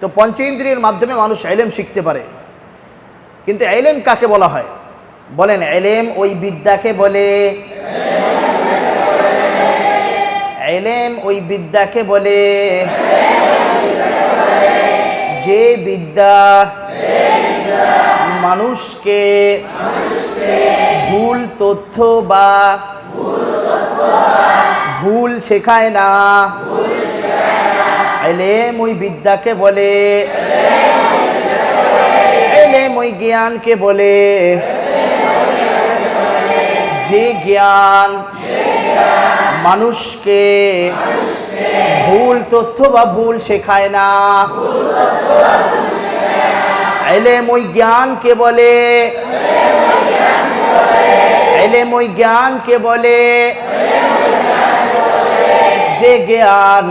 তো পঞ্চ ইন্দ্রিয়ের মাধ্যমে মানুষ ইলম শিখতে পারে। কিন্তু ইলম কাকে বলা হয়? বলেন, ইলম ওই বিদ্যাকে বলে, ইলম ওই বিদ্যাকে বলে যে বিদ্যা মানুষকে ভুল তথ্য বা ভুল শেখায় না। ইলম ওই বিদ্যাকে বলে, ইলম ওই জ্ঞানকে বলে যে জ্ঞান মানুষকে ভুল তথ্য বা ভুল শেখায় না। ইলম ওই জ্ঞানকে বলে, ইলম ওই জ্ঞানকে বলে যে জ্ঞান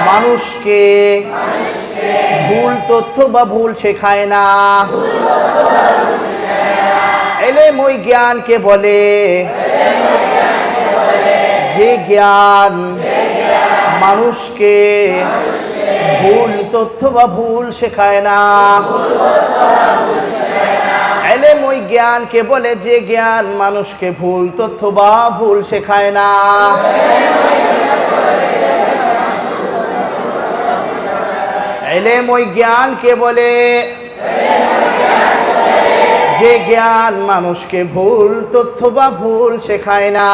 মানুষকে ভুল তথ্য বা ভুল শেখায় না। ইলম ওই জ্ঞানকে বলে যে জ্ঞান মানুষকে ভুল তথ্য বা ভুল শেখায় না। ইলম ওই জ্ঞানকে বলে যে জ্ঞান মানুষকে ভুল তথ্য বা ভুল শেখায় না। ইলম ওই জ্ঞানকে বলে যে জ্ঞান মানুষকে ভুল তথ্য বা ভুল শেখায় না।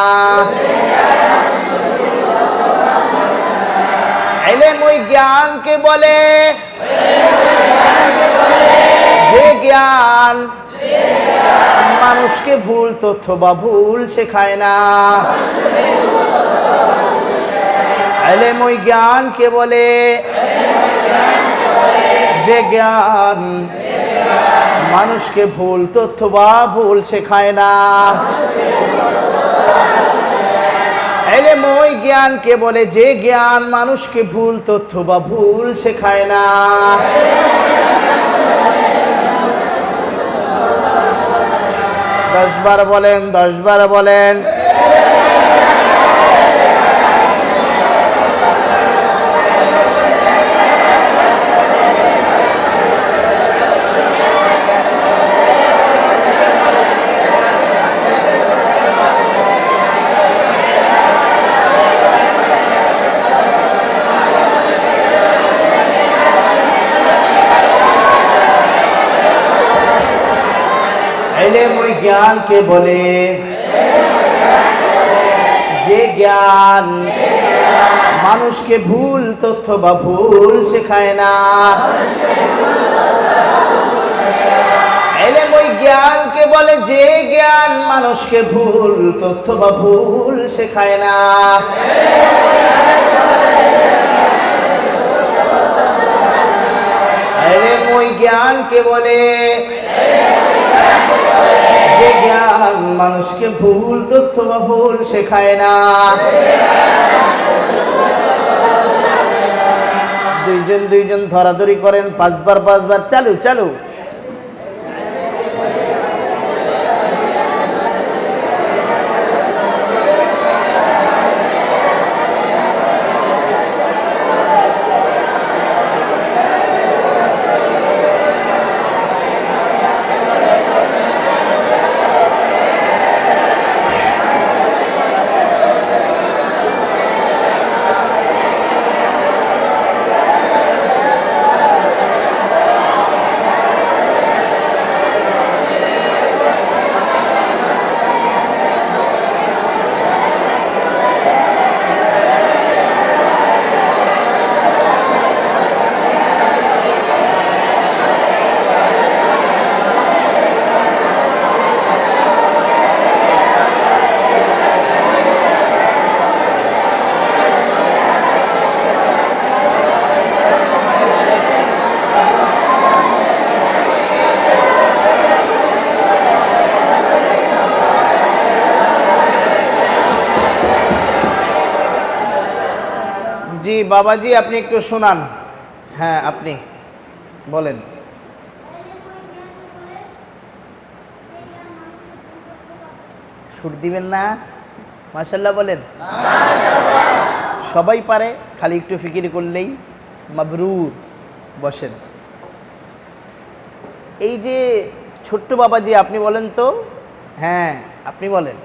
ইলম ওই জ্ঞানকে বলে যে জ্ঞান মানুষকে ভুল তথ্য বা ভুল শেখায় না। ইলম ওই জ্ঞানকে বলে যে জ্ঞান মানুষকে ভুল তথ্য বা ভুল শেখায় না। ইলম ওই জ্ঞানকে বলে যে জ্ঞান মানুষকে ভুল তথ্য বা ভুল শেখায় না। 10 বার বলেন, 10 বার বলেন। इल्म ওই জ্ঞানকে বলে যে জ্ঞান মানুষকে ভুল তথ্য বা ভুল শেখায় না। ইল্ম ওই জ্ঞানকে বলে যে জ্ঞান মানুষকে ভুল তথ্য বা ভুল শেখায় না। ইল্ম ওই জ্ঞানকে বলে যে জ্ঞান মানুষকে ভুল তথ্য বা ভুল শেখায় না। দুইজন ধরাধরি করেন, 5 বার 5 বার। চালু চালু। জি বাবাজি, আপনি একটু শোনান। হ্যাঁ, আপনি বলেন। সুর দিবেন না? মাশাআল্লাহ বলেন। সবাই পারে, খালি একটু ফিকির করলেই। মাবরুর। বসেন। এই যে ছোট্ট বাবাজি, আপনি বলেন তো। হ্যাঁ, আপনি বলেন।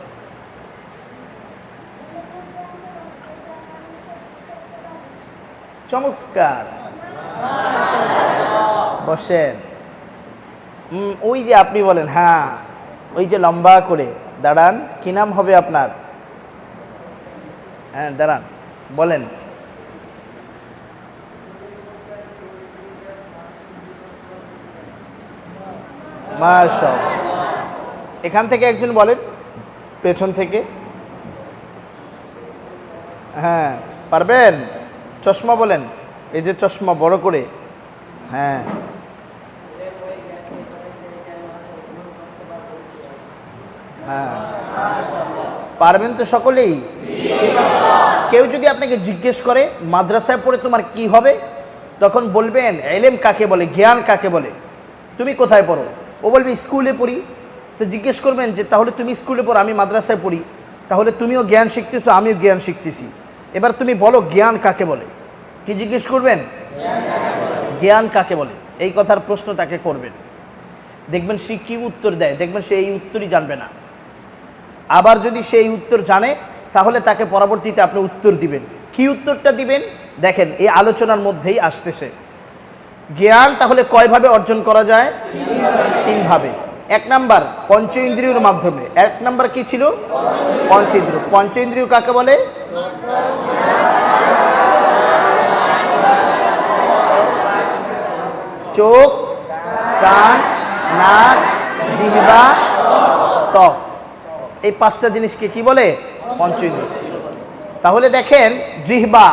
চমৎকার, বসেন। ওই যে আপনি বলেন, হ্যাঁ, ওই যে লম্বা করে দাঁড়ান। কি নাম হবে আপনার? হ্যাঁ, দাঁড়ান, বলেন। মাশাআল্লাহ। এখান থেকে একজন বলেন, পেছন থেকে। হ্যাঁ, পারবেন? চশমা বলেন, এই যে চশমা বড় করে। হ্যাঁ, হ্যাঁ, পারবেন তো সকলেই? কেউ যদি আপনাকে জিজ্ঞেস করে মাদ্রাসায় পড়ে তোমার কি হবে, তখন বলবেন ইলম কাকে বলে, জ্ঞান কাকে বলে। তুমি কোথায় পড়ো? ও বলবে স্কুলে পড়ি। তো জিজ্ঞেস করবেন যে তাহলে তুমি স্কুলে পড়ো, আমি মাদ্রাসায় পড়ি, তাহলে তুমিও জ্ঞান শিখতেছো, আমিও জ্ঞান শিখতেছি। এবার তুমি বলো জ্ঞান কাকে বলে। কি জিজ্ঞেস করবেন? জ্ঞান কাকে বলে, এই কথার প্রশ্ন তাকে করবেন। দেখবেন সে কি উত্তর দেয়, দেখবেন সে এই উত্তরই জানবে না। আবার যদি সে এই উত্তর জানে, তাহলে তাকে পরবর্তীতে আপনি উত্তর দিবেন। কি উত্তরটা দিবেন দেখেন, এই আলোচনার মধ্যেই আসতেছে। জ্ঞান তাহলে কয়ভাবে অর্জন করা যায়? তিনভাবে। এক নাম্বার পঞ্চ ইন্দ্রিয়র মাধ্যমে। এক নাম্বার কি ছিল? পঞ্চ ইন্দ্রিয়। পঞ্চ ইন্দ্রিয় কাকে বলে? চোখ, কান, নাক, জিহ্বা, ত্বক। এই পাঁচটা জিনিসকে কি বলে? পঞ্চ ইন্দ্রিয়। তাহলে দেখেন, জিহ্বা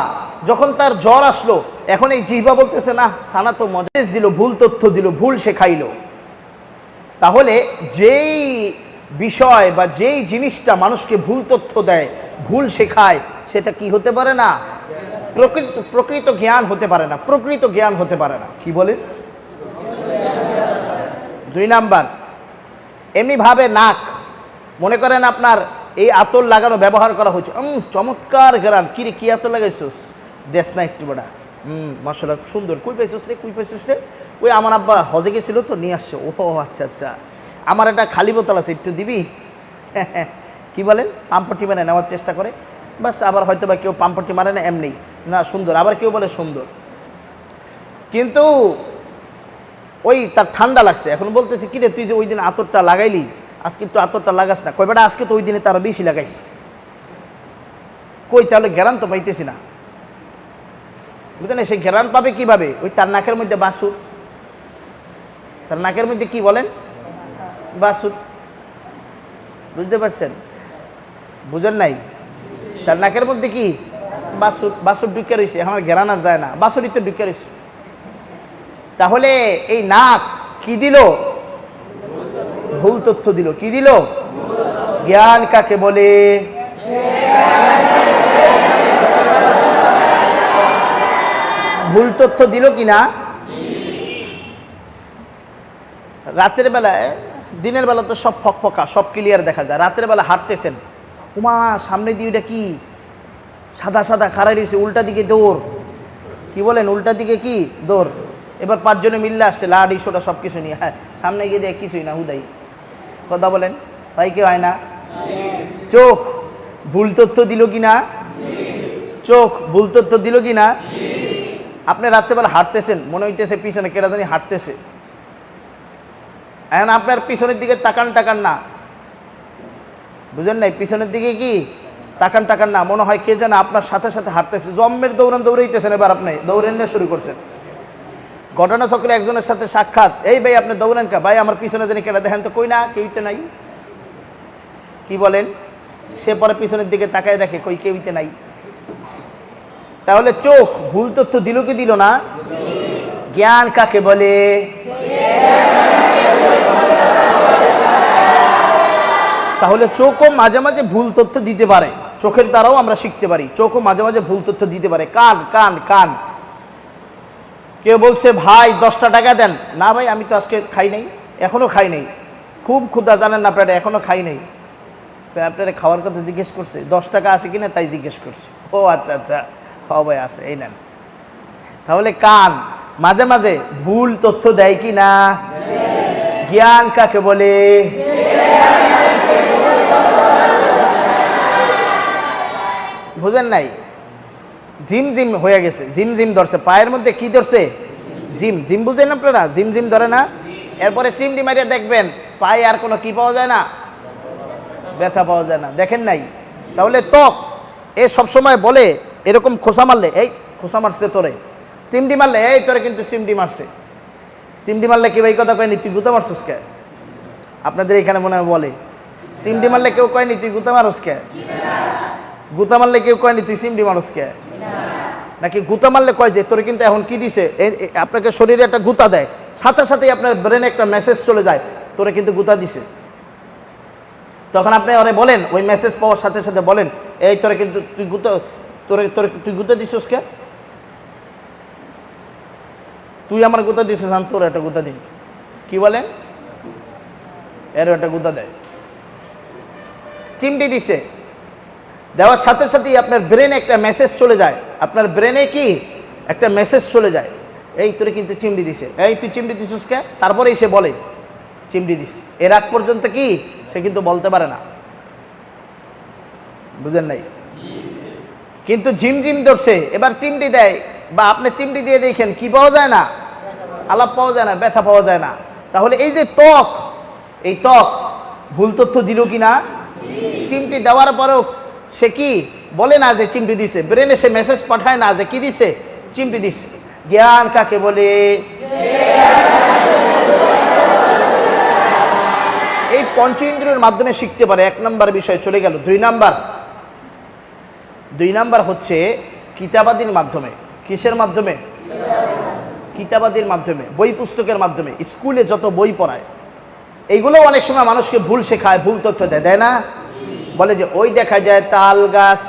যখন তার জ্বর আসলো, এখন এই জিহ্বা বলতেছে না সানা তো মজা দিল, ভুল তথ্য দিল, ভুল শেখাইলো। তাহলে যেই বিষয় বা যেই জিনিসটা মানুষকে ভুল তথ্য দেয়, ভুল শেখায়, সেটা কি হতে পারে না? প্রকৃত জ্ঞান হতে পারে না, প্রকৃত জ্ঞান হতে পারে না। কি বলেন? দুই নাম্বার, এমনিভাবে নাক, মনে করেন আপনার এই আতর লাগানো ব্যবহার করা হচ্ছে, চমৎকার ঘ্রাণ, কিরে কি আতর লাগাইছিস, দেশ না একটু বড়া, মাশাআল্লাহ সুন্দর, কই পাইছিস রে, কই পাইছিস রে? ওই আমার আব্বা হজে গেছিল তো নিয়ে আসছে। ও আচ্ছা আচ্ছা, আমার একটা খালি বোতল আছে, একটু দিবি? কি বলেন? পাম্পটি মানে নেওয়ার চেষ্টা করে, বাস। আবার হয়তো বা কেউ পাম্পটি মারে না, এমনি না সুন্দর, আবার কেউ বলে সুন্দর, কিন্তু ওই তার ঠান্ডা লাগছে। এখন বলতেছে কিরে তুই যে ওই দিন আতরটা লাগাইলি, আজকে একটু আতরটা লাগাস না। কই বেটা, আজকে তো ওই দিনে তারও বেশি লাগাইস। কই তাহলে ঘেরান তো পাইতেছি না, বুঝলেন? সেই ঘেরান পাবে কিভাবে? ওই তার নাকের মধ্যে বাসুর, তার নাকের মধ্যে কি বলেন? বাসুর। বুঝতে পারছেন? বুঝেন নাই? তার নাকের মধ্যে কি? বাসুর। বাসুর ঢুকে রয়েছে, আমার ঘেরান আর যায় না, বাসুরই তো ঢুকে রয়েছে। তাহলে এই নাক কি দিল? ভুল তথ্য দিল। কি দিল? জ্ঞান কাকে বলে? ভুল তথ্য দিল কিনা? রাতের বেলায়, দিনের বেলা তো সব ফকফকা, সব ক্লিয়ার দেখা যায়। রাতের বেলা হাঁটতেছেন, উমা সামনে দিয়ে ওইটা কি সাদা সাদা খাড়াই রয়েছে, উল্টা দিকে দৌড়। কি বলেন? উল্টা দিকে কি দৌড়। এবার পাঁচজনে মিললে আসছে, লাড়ি সোটা সব কিছু নিয়ে, হ্যাঁ সামনে গিয়ে দেখ কিছুই না, হুদাই। কথা বলেন, হয় কি হয় না? চোখ ভুল তথ্য দিল কিনা? চোখ ভুল তথ্য দিল কিনা? আপনি রাত্রেবেলা হাঁটতেছেন, মনে হইতেছে পিছনে কেটা জানি হাঁটতেছে, এখন আপনার পিছনের দিকে তাকান টাকান না, বুঝেন নাই? পিছনের দিকে কি তাকান টাকান না, মনে হয় কে যেন আপনার সাথে সাথে হাঁটতেছে, জম্মের দৌড়ান দৌড়াইতেছেন। এবার আপনি দৌড়েন না শুরু করছেন। ঘটনাচক্রে একজনের সাথে সাক্ষাৎ, এই ভাই আপনি দৌড়েন কা? ভাই আমার পিছনে জানি কেটা, দেখেন তো। কই না, কেউতে নাই। কি বলেন? সে পরে পিছনের দিকে তাকায় দেখে, কই কেউতে নাই। তাহলে চোখ ভুল তথ্য দিল কি দিল না? জ্ঞান কাকে বলে? তাহলে চোখও মাঝে মাঝে ভুল তথ্য দিতে পারে, চোখের দ্বারাও আমরা শিখতে পারি। চোখও মাঝে মাঝে ভুল তথ্য দিতে পারে। কান কান কান, কেউ বলছে ভাই 10টা টাকা দেন, না ভাই আমি তো আজকে খাই নাই, এখনো খাই নাই, খুব ক্ষুধা, জানেন না পেটে, এখনো খাই নাই। আপনারা খাওয়ার কথা জিজ্ঞেস করছে, 10 টাকা আছে কিনা তাই জিজ্ঞেস করছে। ও আচ্ছা আচ্ছা, হ ভাই আছে, এই নেন। তাহলে কান মাঝে মাঝে ভুল তথ্য দেয় কি না? জ্ঞান কাকে বলে? বুঝেন নাই? জিম জিম হয়ে গেছে, জিম জিম ধরছে পায়ের মধ্যে। কি ধরছে? Gym gym. বুঝেন আপনারা? জিম জিম ধরে না? এরপরে সিমডি মারিয়া দেখবেন পায়ে আর কোনো কি পাওয়া যায় না, ব্যথা পাওয়া যায় না। দেখেন নাই? তাহলে ত্বক এ সবসময় বলে এরকম খোসা মারলে, এই খোসা মারছে তোরে, চিমডি মারলে এই তোরে কিন্তু চিমডি মারছে। চিমডি মারলে কেউ এই কথা কয়নি তুই গুতা মারছিস কে? আপনাদের এখানে মনে হয় বলে চিমডি মারলে কেউ কয়নি তুই গুতা মারস কে? গুতা মারলে কেউ কয়নি তুই চিমডি মারস কে? নাকি গুতা মারলে কয় যে তোরে কিন্তু এখন কি দিছে, আপনাকে শরীরে একটা গুতা দেয়, সাথে সাথেই আপনার ব্রেনে একটা মেসেজ চলে যায় তোরে কিন্তু গুতা দিছে। তখন আপনি ওরে বলেন, ওই মেসেজ পাওয়ার সাথে সাথে বলেন, এই তোরে কিন্তু তুই গুতা, তুই গুতা দিছিস কে? তুই আমার গুতা দিছিস, আমি তোর একটা গুতা দিন। কি বলেন? এর একটা গুতা দেয়। চিমটি দিছে, দেওয়ার সাথে সাথেই আপনার ব্রেনে একটা মেসেজ চলে যায়। আপনার ব্রেনে কি একটা মেসেজ চলে যায়, এই তোরে কিন্তু চিমটি দিছে, এই তুই চিমটি দিছিস কে? তারপরেই সে বলে চিমটি দিস। এর আগ পর্যন্ত কি সে কিন্তু বলতে পারে না। বুঝেন নাই? কিন্তু ঝিম ঝিম ধরছে, এবার চিমটি দেয়, বা আপনি চিমটি দিয়ে দেখেন কি পাওয়া যায় না? আলাপ পাওয়া যায় না, ব্যথা পাওয়া যায় না। তাহলে এই যে ত্বক, এই ত্বক ভুল তথ্য দিল কি না? চিমটি দেওয়ার পরেও সে কি বলে না যে চিমটি দিছে, ব্রেনে সে মেসেজ পাঠায় না যে কি দিছে, চিমটি দিছে। জ্ঞান কাকে বলে? এই পঞ্চ ইন্দ্রিয়ের মাধ্যমে শিখতে পারে। এক নাম্বার বিষয় চলে গেল। দুই নাম্বার হচ্ছে কিতাবাদির মাধ্যমে। কিসের মাধ্যমে? কিতাবাদির মাধ্যমে, বই পুস্তকের মাধ্যমে। স্কুলে যত বই পড়ায় এইগুলো অনেক সময় মানুষকে ভুল শেখায়, ভুল তথ্য দেয়, দেয় না? বলে যে ওই দেখা যায় তাল গাছ।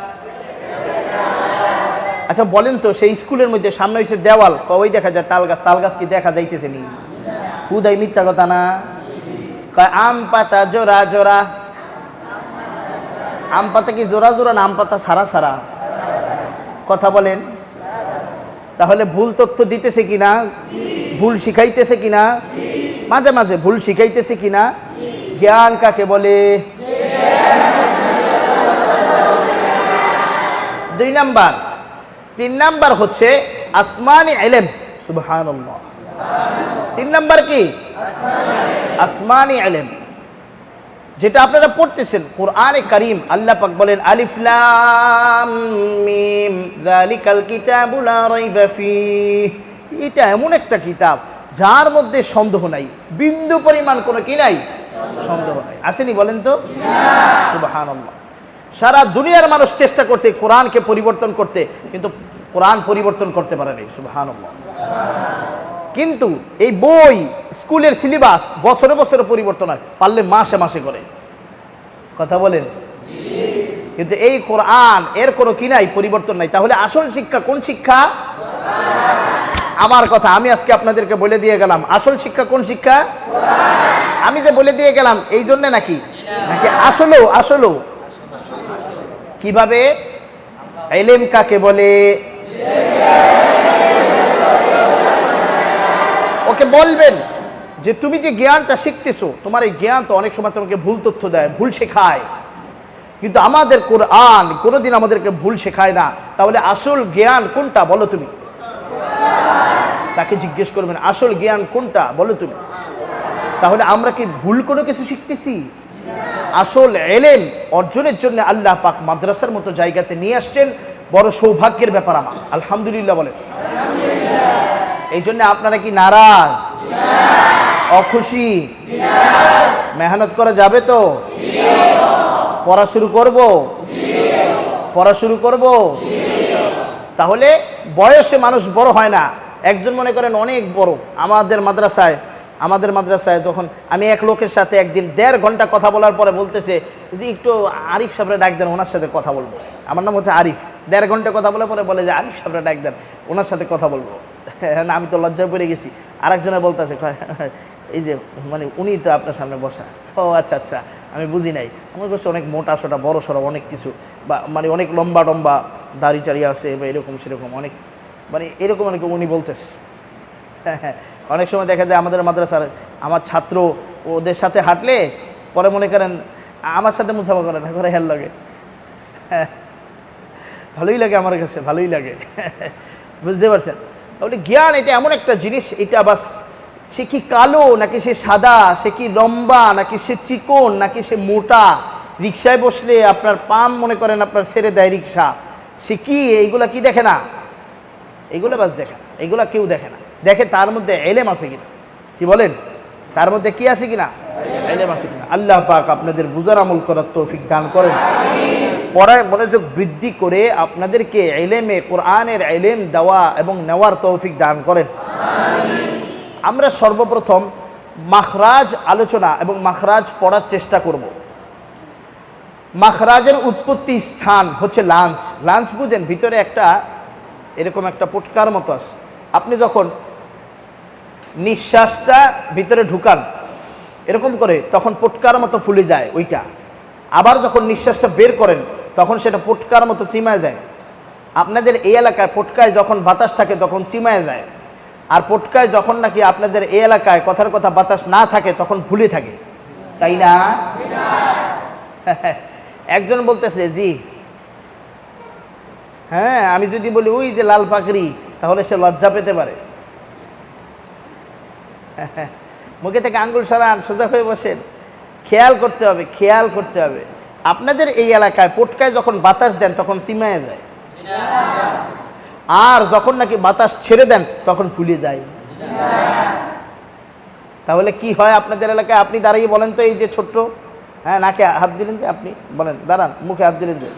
আচ্ছা বলেন তো, সেই স্কুলের মধ্যে সামনে হয়েছে দেওয়াল, ওই দেখা যায় তাল গাছ। তাল গাছ কি দেখা যাইতেছে নি? হুদাই মিথ্যা কথা না? আম পাতা জোড়া জোড়া। আম পাতা কি জোড়া জোড়া না আম পাতা সারা সারা? কথা বলেন। তাহলে ভুল তথ্য দিতেছে কিনা? ভুল শিখাইতেছে কিনা? মাঝে মাঝে ভুল শিখাইতেছে কিনা? জ্ঞান কাকে বলে? দুই নাম্বার। তিন নাম্বার হচ্ছে আসমানি ইলম। সুবহানাল্লাহ। তিন নাম্বার কি? আসমানি ইলম, যেটা আপনারা পড়তেছেন কোরআনে কারীম। আল্লাহ পাক বলেন আলিফ লাম মিম যালিকাল কিতাবু লা রাইবা ফীহ। এটা এমন একটা কিতাব যার মধ্যে সন্দেহ নাই, বিন্দু পরিমাণ কোনো কি নাই, সন্দেহ নাই। আসেনি বলেন তো? সুবহানাল্লাহ। সারা দুনিয়ার মানুষ চেষ্টা করছে কোরআনকে পরিবর্তন করতে, কিন্তু কোরআন পরিবর্তন করতে পারেনি। সুবহানাল্লাহ। কিন্তু এই বই, স্কুলের সিলেবাস বছরে বছরে পরিবর্তন হয়, পারলে মাসে মাসে করে। কথা বলেন। কিন্তু এই কোরআন এর কোনো কি নাই, পরিবর্তন নাই। তাহলে আসল শিক্ষা কোন শিক্ষা? আমার কথা আমি আজকে আপনাদেরকে বলে দিয়ে গেলাম, আসল শিক্ষা কোন শিক্ষা? আমি যে বলে দিয়ে গেলাম এই জন্য নাকি? নাকি আসলেও কিভাবে? ইলম কাকে বলে? ওকে বলবেন যে তুমি যে জ্ঞানটা শিখতেছো, তোমার এই জ্ঞান তো অনেক সময় তোমাকে ভুল তথ্য দেয়, ভুল শেখায়, কিন্তু আমাদের কোরআন কোনোদিন আমাদেরকে ভুল শেখায় না। তাহলে আসল জ্ঞান কোনটা বলো তুমি? তাকে জিজ্ঞেস করবেন আসল জ্ঞান কোনটা বলো তুমি। তাহলে আমরা কি ভুল কোনো কিছু শিখতেছি? আসল ইলম অর্জনের জন্য আল্লাহ পাক মাদ্রাসার মতো জায়গাতে নিয়ে আসছেন, বড় সৌভাগ্যের ব্যাপার আমার। আলহামদুলিল্লাহ বলেন। এই জন্য আপনারা কি নারাজ, অখুশি? মেহনত করা যাবে তো? পড়া শুরু করব। তাহলে বয়সে মানুষ বড় হয় না। একজন মনে করেন অনেক বড়। আমাদের মাদ্রাসায় যখন আমি এক লোকের সাথে একদিন 1.5 ঘন্টা কথা বলার পরে বলতেছে যে একটু আরিফ সাহেবরা ডাক দেন, ওনার সাথে কথা বলবো। আমার নাম হচ্ছে আরিফ। 1.5 ঘন্টা কথা বলার পরে বলে যে আরিফ সাহেবরা ডাক দেন, ওনার সাথে কথা বলবো। না, আমি তো লজ্জায় পড়ে গেছি। আরেকজনে বলতেছে এই যে মানে উনি তো আপনার সামনে বসা। ও আচ্ছা আচ্ছা, আমি বুঝি নাই। আমার কাছে অনেক মোটা সোটা বড় সড়ো অনেক কিছু, বা মানে অনেক লম্বা দাড়ি টাড়ি আছে, বা এরকম সেরকম অনেক, মানে এরকম অনেক উনি বলতেছে। অনেক সময় দেখা যায় আমাদের মাদ্রাসার আমার ছাত্র ওদের সাথে হাঁটলে পরে মনে করেন আমার সাথে মুসাফা করে না, করে হেল লাগে। ভালোই লাগে আমার কাছে, ভালোই লাগে। বুঝতে পারছেন? তাহলে জ্ঞান এটা এমন একটা জিনিস, এটা বাস সে কি কালো নাকি সে সাদা, সে কি লম্বা নাকি সে চিকন নাকি সে মোটা, রিক্সায় বসলে আপনার পাম মনে করেন আপনার ছেড়ে দেয় রিক্সা, সে কি এইগুলা কি দেখে না? এইগুলো বাস দেখে না, এইগুলা কেউ দেখে না। দেখে তার মধ্যে এলেম আছে কিনা। কি বলেন? তার মধ্যে কি আছে কিনা? এলেম আছে কিনা। আল্লাহ পাক আপনাদের বুঝার আমল করার তৌফিক দান করেন। পড়ায় মনোযোগ বৃদ্ধি করে আপনাদেরকে ইলমে কোরআনের ইলম দেওয়া এবং নেওয়ার তৌফিক দান করেন। আমরা সর্বপ্রথম মাখরাজ আলোচনা এবং মাখরাজ পড়ার চেষ্টা করব। মাখরাজের উৎপত্তি স্থান হচ্ছে লাঞ্চ। লাঞ্চ বুঝেন? ভিতরে একটা এরকম একটা পুটকার মতো আছে। আপনি যখন নিঃশ্বাসটা ভিতরে ঢুকান এরকম করে, তখন পুটকার মতো ফুলে যায় ওইটা। আবার যখন নিঃশ্বাসটা বের করেন তখন সেটা পুটকার মতো চিমায় যায়। আপনাদের এই এলাকায় পুটকায় যখন বাতাস থাকে তখন চিমায় যায়, আর পুটকায় যখন নাকি আপনাদের এই এলাকায় কথার কথা বাতাস না থাকে তখন ফুলে থাকে, তাই না? একজন বলতেছে জি হ্যাঁ, আমি যদি বলি ওই যে লাল পাকড়ি, তাহলে সে লজ্জা পেতে পারে। মুখে থেকে আঙ্গুল সরান, সোজা হয়ে বসেন। খেয়াল করতে হবে, খেয়াল করতে হবে। আপনাদের এই এলাকায় পুটকায় যখন বাতাস দেন তখন চিমায় যায়, আর যখন নাকি বাতাস ছেড়ে দেন তখন ফুলে যায়। তাহলে কি হয় আপনাদের এলাকায়? আপনি দাঁড়িয়ে বলেন তো, এই যে ছোট্ট, হ্যাঁ নাকে হাত দিলেন যে, আপনি বলেন, দাঁড়ান, মুখে হাত দিলেন যে,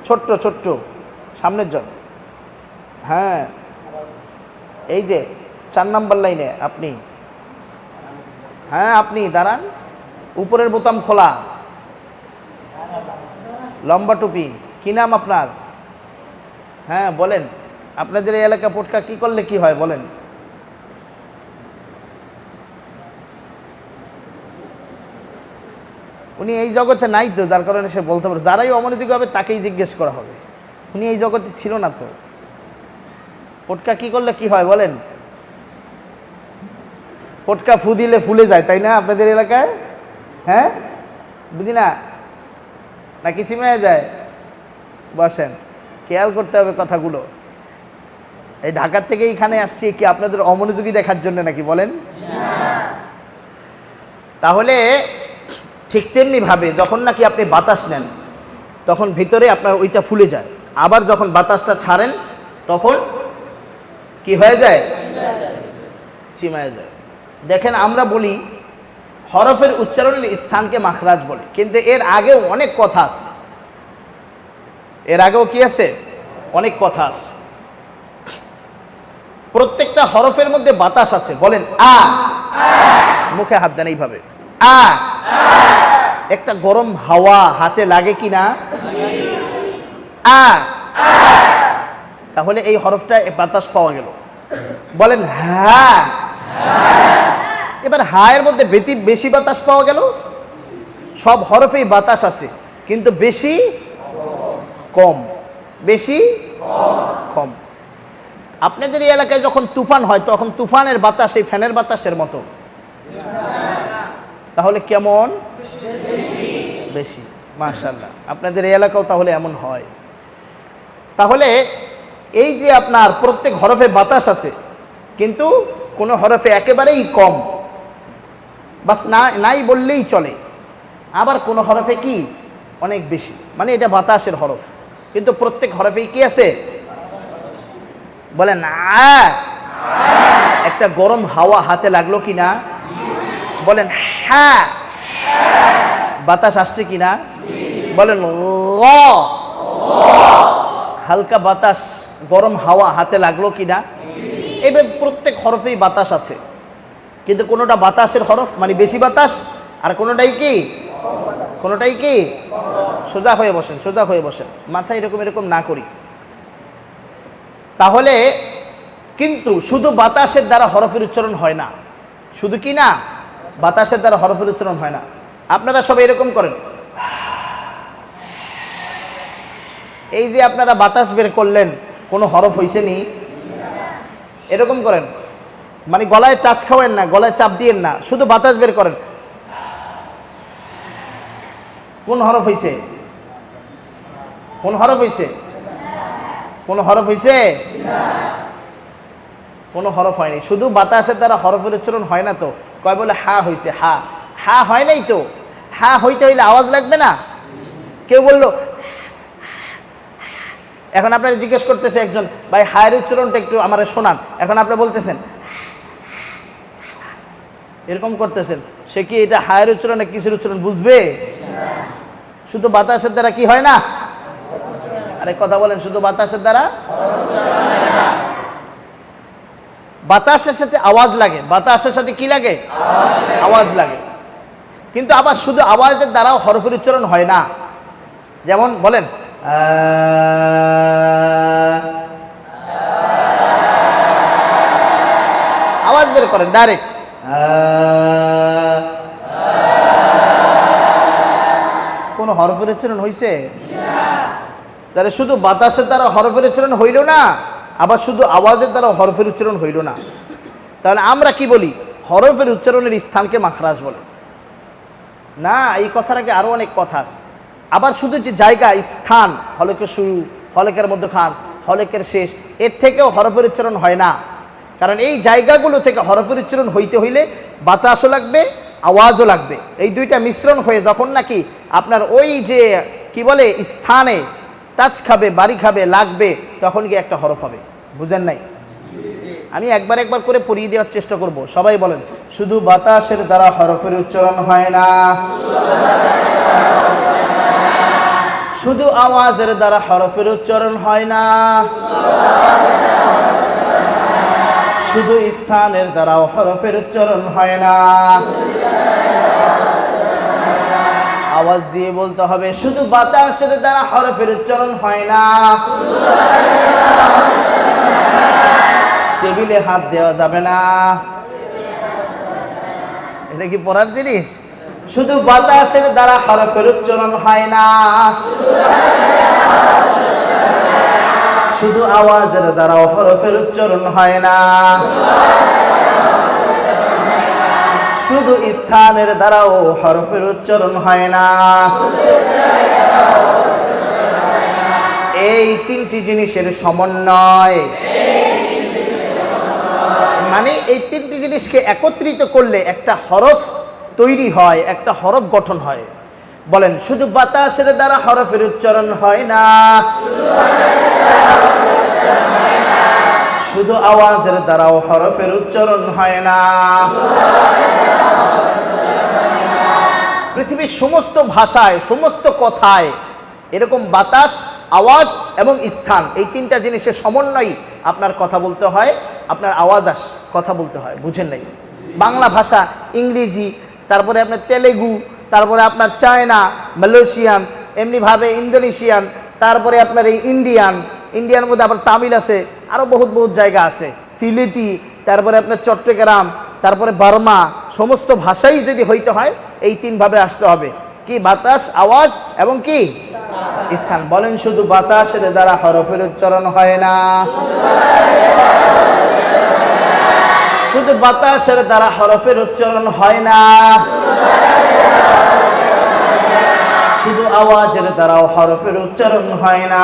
ছোট্ট ছোট্ট সামনের জন, হ্যাঁ এই যে 4 নম্বর লাইনে আপনি, হ্যাঁ আপনি দাঁড়ান, উপরের বোতাম খোলা, লম্বা টুপি, কি নাম আপনার? হ্যাঁ বলেন, আপনাদের এই এলাকা পুটকা কি করলে কি হয় বলেন? উনি এই জগতে নাই তো, যার কারণে সে বলতে পারে। যারাই অমনোযোগী হবে তাকেই জিজ্ঞেস করা হবে, উনি এই জগতে ছিল না তো। পুটকা কি করলে কি হয় বলেন? পুটকা ফু দিলে ফুলে যায়, তাই না আপনাদের এলাকায়? হ্যাঁ বুঝি না, নাকি চিমায় যায়? বসেন, খেয়াল করতে হবে কথাগুলো। এই ঢাকার থেকে এখানে আসছি কি আপনাদের অমনোযোগী দেখার জন্য নাকি বলেন? তাহলে ঠিক তেমনি ভাবে যখন নাকি আপনি বাতাস নেন তখন ভিতরে আপনার ওইটা ফুলে যায়, আবার যখন বাতাসটা ছাড়েন তখন কি হয়ে যায়? চিমায় যায়। দেখেন, আমরা বলি হরফের উচ্চারণের স্থানকে মাখরাজ বলে, কিন্তু এর আগেও অনেক কথা আছে। এর আগেও কি আছে? অনেক কথা আছে। প্রত্যেকটা হরফের মধ্যে বাতাস আছে। বলেন আ, মুখে হাত দেন এইভাবে, আ। একটা গরম হাওয়া হাতে লাগে কি না? আ। তাহলে এই হরফটা বাতাস পাওয়া গেল। বলেন হা। এবার হা এর মধ্যে বেশি বাতাস পাওয়া গেল। সব হরফেই বাতাস আছে, কিন্তু বেশি কম, বেশি কম। আপনাদের এই এলাকায় যখন তুফান হয় তখন তুফানের বাতাস এই ফ্যানের বাতাসের মতো, তাহলে কেমন? বেশি। মাশাআল্লাহ, আপনাদের এই এলাকাও তাহলে এমন হয়। তাহলে এই যে আপনার প্রত্যেক হরফে বাতাস আছে, কিন্তু কোন হরফে একেবারেই কম, বাস নাই বললেই চলে। আবার কোন হরফে কি অনেক বেশি, মানে এটা বাতাসের হরফ, কিন্তু প্রত্যেক হরফেই কি আছে? বলেন আ। একটা গরম হাওয়া হাতে লাগলো কিনা? বলেন হ্যাঁ। বাতাস আসছে কিনা? বলেন ল। হালকা বাতাস, গরম হাওয়া হাতে লাগলো কিনা? এইভাবে প্রত্যেক হরফেই বাতাস আছে, কিন্তু কোনোটা বাতাসের হরফ মানে বেশি বাতাস, আর কোনোটাই কি? কোনোটাই কি? সোজা হয়ে বসেন, সোজা হয়ে বসেন, মাথা এরকম এরকম না করি। তাহলে কিন্তু শুধু বাতাসের দ্বারা হরফের উচ্চারণ হয় না। শুধু কি না? বাতাসের দ্বারা হরফের উচ্চারণ হয় না। আপনারা সবাই এরকম করেন, এই যে আপনারা বাতাস বের করলেন, কোনো হরফ হয়েছে নি? এরকম করেন, মানে গলায় টাচ খাওয়েন না, গলায় চাপ দিয়েন না, শুধু বাতাস বের করেন। কোন হরফ হইছে? কোন হরফ হইছে? কোন হরফ হইছে? কোনো হরফ হয়নি, শুধু বাতাসের দ্বারা হরফের উচ্চারণ হয় না তো। কয় বলে হা হইছে, হা, হা হয় নাই তো। হা হইতে হইলে আওয়াজ লাগবে না? কেউ বললো, এখন আপনারা জিজ্ঞেস করতেছে একজন, ভাই হায়ের উচ্চারণটা একটু আমার শোনান। এখন আপনি বলতেছেন, এরকম করতেছেন, সে কি এটা হায়ের উচ্চারণ না কিসের উচ্চারণ বুঝবে? শুধু বাতাসের দ্বারা কি হয় না? আরে কথা বলেন, শুধু বাতাসের দ্বারা? বাতাসের সাথে আওয়াজ লাগে, বাতাসের সাথে কি লাগে? আওয়াজ লাগে। কিন্তু আবার শুধু আওয়াজের দ্বারাও হরফের উচ্চারণ হয় না। যেমন বলেন, আওয়াজ বের করেন ডাইরেক্ট, কোন হরফের উচ্চারণ হইছে? তাহলে শুধু বাতাসের দ্বারা হরফের উচ্চারণ হইল না, আবার শুধু আওয়াজের দ্বারা হরফের উচ্চারণ হইল না। তাহলে আমরা কি বলি? হরফের উচ্চারণের স্থানকে মাখরাজ বলে না। এই কথাটাকে আরো অনেক কথা আছে। আবার শুধু যে জায়গা, স্থান, হলকের শুরু, হলকের মধ্যখান, হলকের শেষ, এর থেকেও হরফের উচ্চারণ হয় না। কারণ এই জায়গাগুলো থেকে হরফের উচ্চারণ হইতে হইলে বাতাসও লাগবে, আওয়াজও লাগবে। এই দুইটা মিশ্রণ হয়ে যখন নাকি আপনার ওই যে কি বলে স্থানে টাচ খাবে, বাড়ি খাবে, লাগবে, তখন গিয়ে একটা হরফ হবে। বুঝেন নাই? আমি একবার একবার করে পড়িয়ে দেওয়ার চেষ্টা করব। সবাই বলেন, শুধু বাতাসের দ্বারা হরফের উচ্চারণ হয় না, শুধু আওয়াজের দ্বারা হরফের উচ্চারণ হয় না, শুধু স্থানের দ্বারাও হরফের উচ্চারণ হয় না। আওয়াজ দিয়ে বলতে হবে, শুধু বাতাসের দ্বারা হরফের উচ্চারণ হয় না, টেবিলে হাত দেওয়া যাবে না। এটা কি পড়ার জিনিস? শুধু বাতাসের দ্বারা হরফের উচ্চারণ হয় না, শুধু আওয়াজের দ্বারাও হরফের উচ্চারণ হয় না, শুধু স্থানের দ্বারাও হরফের উচ্চারণ হয় না। এই তিনটি জিনিসের সমন্বয়, মানে এই তিনটি জিনিসকে একত্রিত করলে একটা হরফ তৈরি হয়, একটা হরফ গঠন হয়। বলেন, শুধু বাতাসের দ্বারা হরফের উচ্চারণ হয় না, শুধু আওয়াজের দ্বারাও হরফের উচ্চারণ হয় না। পৃথিবীর সমস্ত ভাষায়, সমস্ত কথায় এরকম বাতাস, আওয়াজ এবং স্থান, এই তিনটা জিনিসের সমন্বয় আপনার কথা বলতে হয়, আপনার আওয়াজ কথা বলতে হয়। বুঝেন নাই? বাংলা ভাষা, ইংরেজি, তারপরে আপনার তেলেগু, তারপরে আপনার চায়না, মালয়েশিয়ান, এমনিভাবে ইন্দোনেশিয়ান, তারপরে আপনার এই ইন্ডিয়ার মধ্যে আবার তামিল আছে, আরও বহুত বহুত জায়গা আছে, সিলেটি, তারপরে আপনার চট্টগ্রাম, তারপরে বার্মা, সমস্ত ভাষাই যদি হইতে হয় এই তিনভাবে আসতে হবে। কি? বাতাস, আওয়াজ এবং কি স্থান। বলেন, শুধু বাতাসের দ্বারা হরফের উচ্চারণ হয় না, শুধু বাতাসের দ্বারা হরফের উচ্চারণ হয় না, শুধু আওয়াজের দ্বারাও হরফের উচ্চারণ হয় না,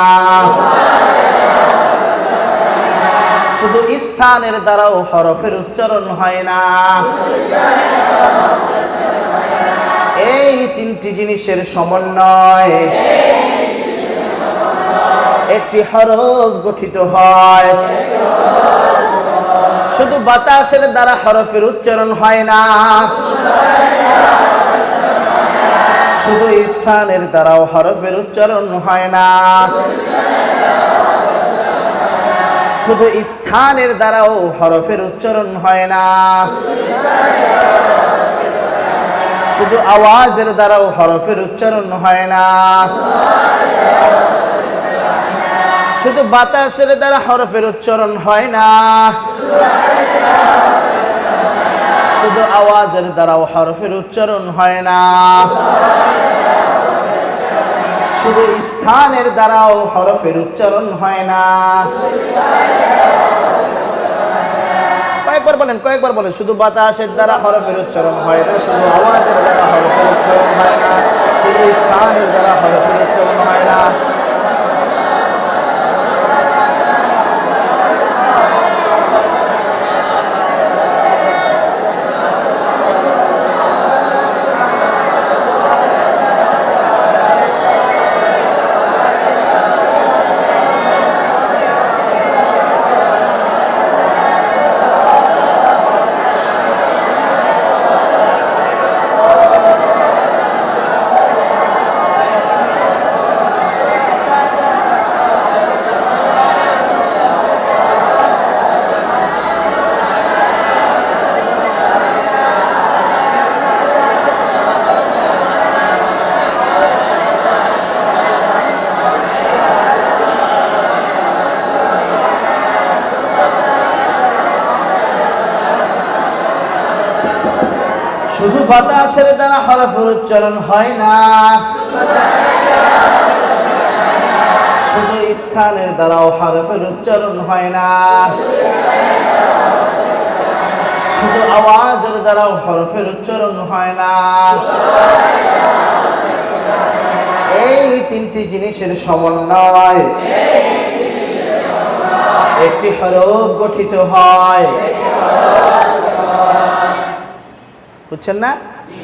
শুধু স্থানের দ্বারাও হরফের উচ্চারণ হয় না। এই তিনটি জিনিসের সমন্বয় একটি হরফ গঠিত হয়। শুধু বাতাসের দ্বারা হরফের উচ্চারণ হয় না, শুধু স্থানের দ্বারাও হরফের উচ্চারণ হয় না, শুধু স্থানের দ্বারাও হরফের উচ্চারণ হয় না, শুধু আওয়াজের দ্বারাও হরফের উচ্চারণ হয় না, শুধু বাতাসের দ্বারা হরফের উচ্চারণ হয় না, শুধু আওয়াজের দ্বারাও হরফের উচ্চারণ হয় না, শুধু স্থানের দ্বারাও হরফের উচ্চারণ হয় না। কয়েকবার বলেন। শুধু বাতাসের দ্বারা হরফের উচ্চারণ হয় না, শুধু আওয়াজের দ্বারা হরফের উচ্চারণ হয় না, শুধু স্থানের দ্বারা হরফের উচ্চারণ হয় না। শুধু বাতাসের দ্বারা হরফের উচ্চারণ হয় না, শুধু স্থানের দ্বারাও হরফের উচ্চারণ হয় না, শুধু আওয়াজের দ্বারাও হরফের উচ্চারণ হয় না। এই তিনটি জিনিসের সমন্বয় একটি হরফ গঠিত হয়। বুঝছেন না?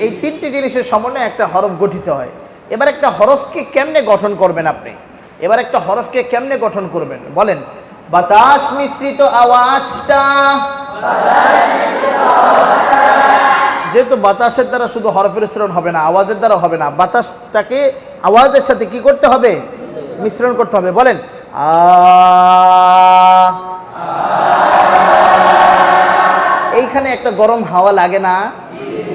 এই তিনটি জিনিসের সমন্বয়ে একটা হরফ গঠিত হয়। এবার একটা হরফকে কেমনে গঠন করবেন আপনি? এবার একটা হরফকে কেমনে গঠন করবেন বলেন। বাতাস মিশ্রিত আওয়াজটা, যেহেতু বাতাসের দ্বারা শুধু হরফের উচ্চারণ হবে না, আওয়াজের দ্বারা হবে না, বাতাসটাকে আওয়াজের সাথে কি করতে হবে? মিশ্রণ করতে হবে। বলেন আ। এইখানে একটা গরম হাওয়া লাগে না?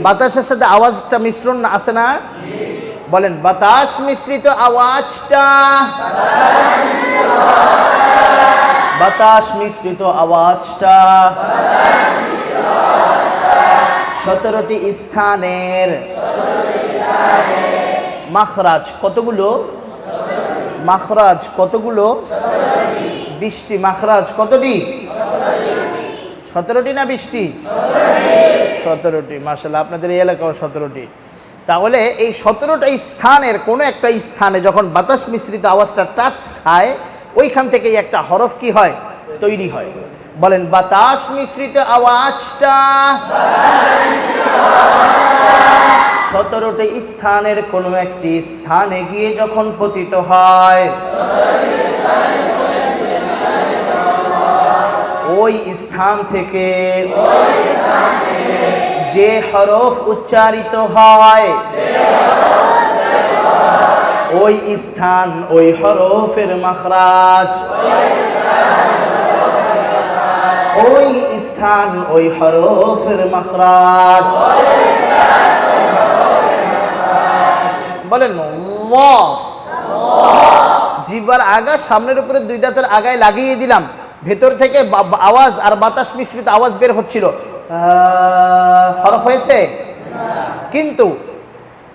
বাতাসের সাথে আওয়াজটা মিশ্রণ আছে না? বলেন বাতাস মিশ্রিত আওয়াজটা, বাতাস মিশ্রিত আওয়াজটা 17টি স্থানের মাখরাজ কতগুলো? মাখরাজ কতগুলো? 20টি। মাখরাজ কতটি? 17টি না 20টি? 17টি। মাশাআল্লাহ, আপনাদের এই এলাকাও 17টি। তাহলে এই 17টা স্থানের কোনো একটা স্থানে যখন বাতাস মিশ্রিত আওয়াজটা টাচ খায়, ওইখান থেকেই একটা হরফ কি হয়? তৈরি হয়। বলেন বাতাস মিশ্রিত আওয়াজটা 17টি স্থানের কোনো একটি স্থানে গিয়ে যখন পতিত হয়, ওই স্থান থেকে যে হরফ উচ্চারিত হয়, ওই স্থান ওই হরফের মাখরাজ, ওই স্থান ওই হরফের মাখরাজ। বলেন ওয়া। জিহ্বার আগা সামনের উপরে দুই দাঁতের আগায় লাগিয়ে দিলাম, ভেতর থেকে আওয়াজ আর বাতাস মিশ্রিত আওয়াজ বের হচ্ছিল, হরফ হয়েছে? কিন্তু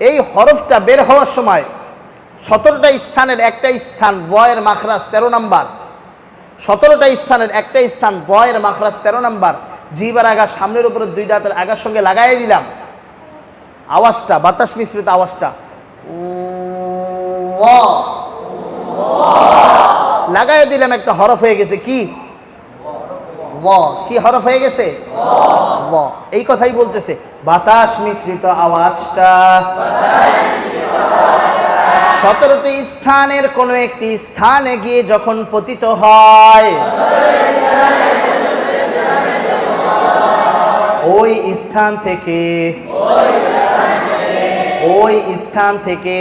এই হরফটা বের হওয়ার সময় 17টা স্থানের একটা স্থান বয়ের মাখরাজ 13 নাম্বার, 17টা স্থানের একটা স্থান বয়ের মাখরাজ 13 নাম্বার, জিহ্বার আগা সামনের উপরে দুই দাঁতের আগার সঙ্গে লাগাই দিলাম, আওয়াজটা বাতাস মিশ্রিত আওয়াজটা লাগাই দিলাম, একটা হরফ হয়ে গেছে। কি? কি হরফ হয়ে গেছে? এই কথাই বলতেছে বাতাস মিশ্রিত আওয়াজটা 17টি স্থানের কোনো একটি স্থানে গিয়ে যখন পতিত হয়, ওই স্থান থেকে ওই স্থান থেকে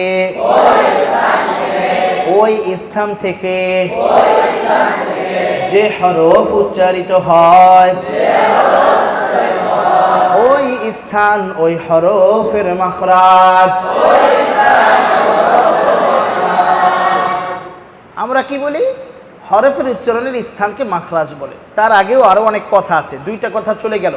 ওই স্থান থেকে যে হরফ উচ্চারিত হয়, ওই স্থান ওই হরফের মাখরাজ। আমরা কি বলি? হরফের উচ্চারণের স্থানকে মাখরাজ বলে। তার আগেও আরো অনেক কথা আছে, দুইটা কথা চলে গেল।